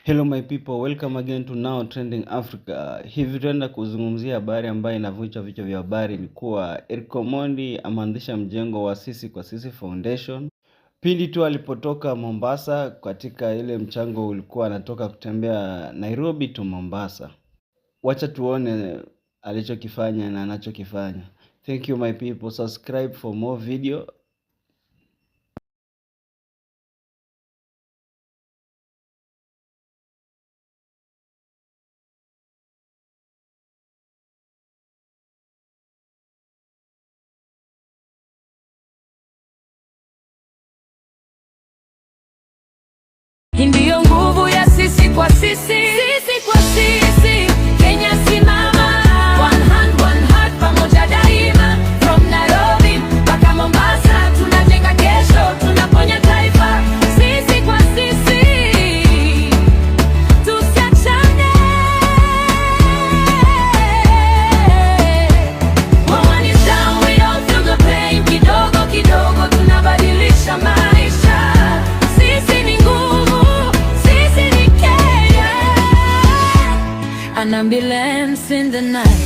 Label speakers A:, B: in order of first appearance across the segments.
A: Hello my people, welcome again to Now Trending Africa. Hivi tuenda kuzungumzia habari ambayo inavunja vichwa vya habari ni kuwa Eric Omondi ameanzisha mjengo wa Sisi kwa Sisi Foundation. Pindi tu alipotoka Mombasa, katika ile mchango ulikuwa anatoka kutembea Nairobi to Mombasa. Wacha tuone alichokifanya na anachokifanya. Thank you my people, subscribe for more video.
B: Ndiyo nguvu ya sisi kwa sisi, sisi kwa sisi. Kenya simama, one hand one heart, pamoja daima. From Nairobi mpaka Mombasa, tunajenga kesho, tunaponya taifa. Sisi kwa sisi, tusiachane. When one is down, we all feel the pain. Kidogo kidogo tunabadilisha maisha. Sisi ni nguvu, an ambulance in the night,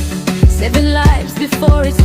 B: saving lives before it's